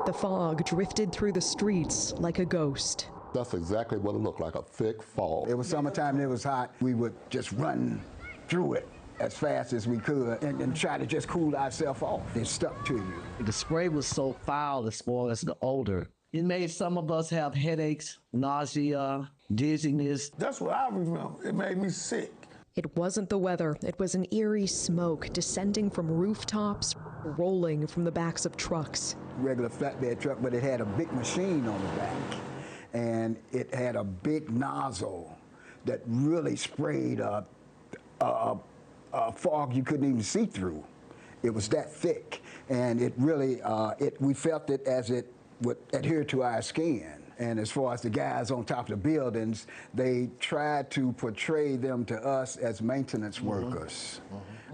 The fog drifted through the streets like a ghost. That's exactly what it looked like, a thick fog. It was summertime and it was hot. We would just run through it as fast as we could and try to just cool ourselves off. It stuck to you. The spray was so foul as far as the odor. It made some of us have headaches, nausea, dizziness. That's what I remember. It made me sick. It wasn't the weather. It was an eerie smoke descending from rooftops, rolling from the backs of trucks. Regular flatbed truck, but it had a big machine on the back. And it had a big nozzle that really sprayed a fog you couldn't even see through. It was that thick. And it really, we felt it as it would adhere to our skin. And as far as the guys on top of the buildings, they tried to portray them to us as maintenance workers.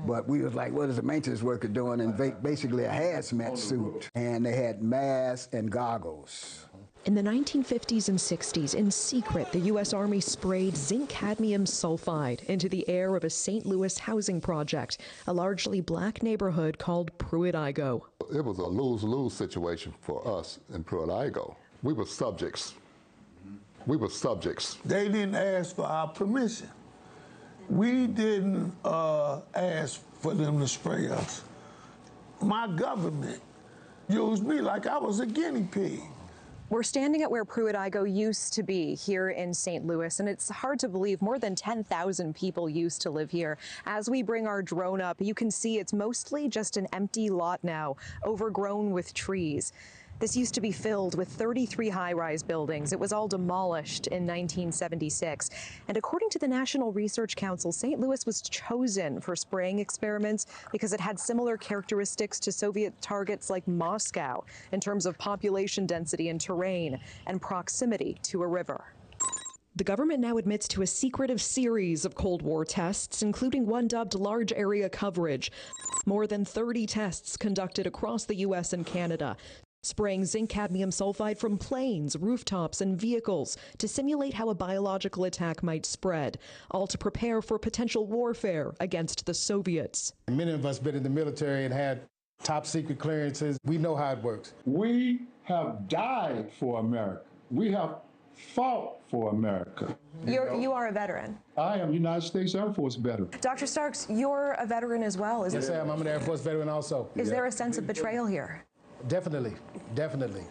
But we was like, what is a maintenance worker doing? And basically a hazmat suit. And they had masks and goggles. In the 1950s and 60s, in secret, the U.S. Army sprayed zinc-cadmium sulfide into the air of a St. Louis housing project, a largely black neighborhood called Pruitt-Igoe. It was a lose-lose situation for us in Pruitt-Igoe. We were subjects. We were subjects. They didn't ask for our permission. We didn't ask for them to spray us. My government used me like I was a guinea pig. We're standing at where Pruitt-Igoe used to be here in St. Louis, and it's hard to believe more than 10,000 people used to live here. As we bring our drone up, you can see it's mostly just an empty lot now, overgrown with trees. This used to be filled with 33 high-rise buildings. It was all demolished in 1976. And according to the National Research Council, St. Louis was chosen for spraying experiments because it had similar characteristics to Soviet targets like Moscow in terms of population density and terrain and proximity to a river. The government now admits to a secretive series of Cold War tests, including one dubbed large area coverage. More than 30 tests conducted across the U.S. and Canada, spraying zinc-cadmium sulfide from planes, rooftops, and vehicles to simulate how a biological attack might spread, all to prepare for potential warfare against the Soviets. Many of us have been in the military and had top-secret clearances. We know how it works. We have died for America. We have fought for America. You are a veteran. I am United States Air Force veteran. Dr. Starks, you're a veteran as well, isn't Yes, I am. I'm an Air Force veteran also. Is there a sense of betrayal here? Definitely, definitely.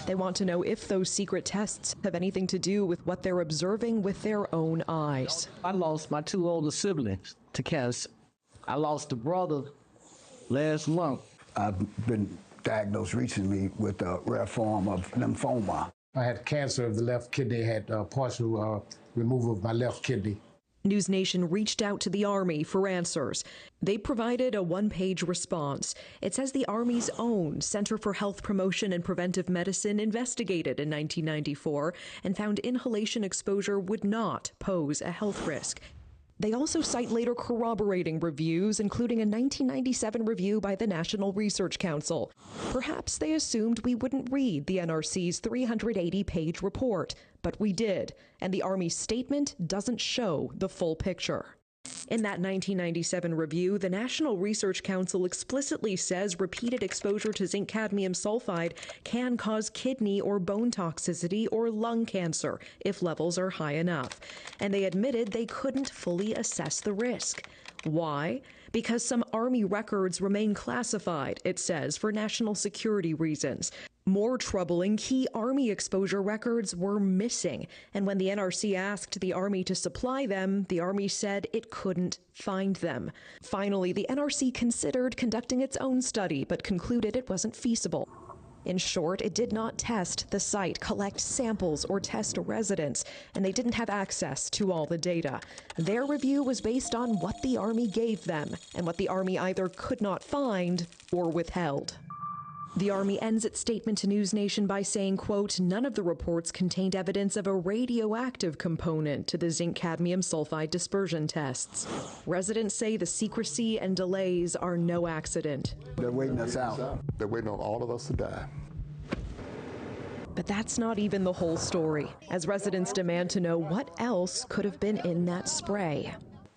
They want to know if those secret tests have anything to do with what they're observing with their own eyes. I lost my two older siblings to cancer. I lost a brother last month. I've been diagnosed recently with a rare form of lymphoma. I had cancer of the left kidney, had partial removal of my left kidney. News Nation reached out to the Army for answers. They provided a one-page response. It says the Army's own Center for Health Promotion and Preventive Medicine investigated in 1994 and found inhalation exposure would not pose a health risk. They also cite later corroborating reviews, including a 1997 review by the National Research Council. Perhaps they assumed we wouldn't read the NRC's 380-page report, but we did, and the Army's statement doesn't show the full picture. In that 1997 review, the National Research Council explicitly says repeated exposure to zinc-cadmium sulfide can cause kidney or bone toxicity or lung cancer if levels are high enough. And they admitted they couldn't fully assess the risk. Why? Because some Army records remain classified, it says, for national security reasons. More troubling, key Army exposure records were missing, and when the NRC asked the Army to supply them, the Army said it couldn't find them. Finally, the NRC considered conducting its own study, but concluded it wasn't feasible. In short, it did not test the site, collect samples, or test residents, and they didn't have access to all the data. Their review was based on what the Army gave them, and what the Army either could not find or withheld. The Army ends its statement to News Nation by saying, quote, none of the reports contained evidence of a radioactive component to the zinc-cadmium sulfide dispersion tests. Residents say the secrecy and delays are no accident. They're waiting us out. They're waiting on all of us to die. But that's not even the whole story, as residents demand to know what else could have been in that spray.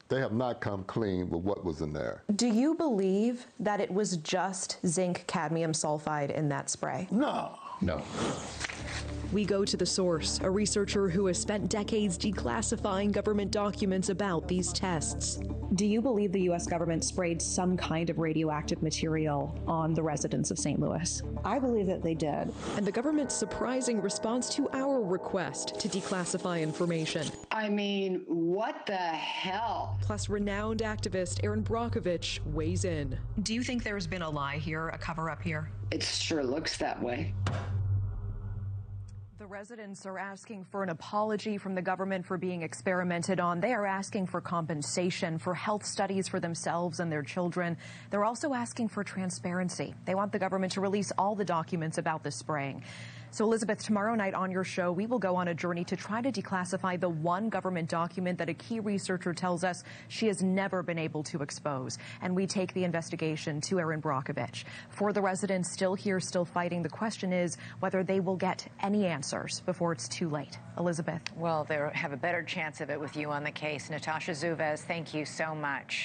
They have not come clean with what was in there. Do you believe that it was just zinc cadmium sulfide in that spray? No. No. We go to the source, a researcher who has spent decades declassifying government documents about these tests. Do you believe the U.S. government sprayed some kind of radioactive material on the residents of St. Louis? I believe that they did. And the government's surprising response to our request to declassify information. I mean, what the hell? Plus, renowned activist Erin Brockovich weighs in. Do you think there's been a lie here, a cover-up here? It sure looks that way. The residents are asking for an apology from the government for being experimented on. They are asking for compensation, for health studies for themselves and their children. They're also asking for transparency. They want the government to release all the documents about the spraying. So, Elizabeth, tomorrow night on your show, we will go on a journey to try to declassify the one government document that a key researcher tells us she has never been able to expose. And we take the investigation to Erin Brockovich. For the residents still here, still fighting, the question is whether they will get any answers before it's too late. Elizabeth. Well, they'll have a better chance of it with you on the case. Natasha Zuvez, thank you so much.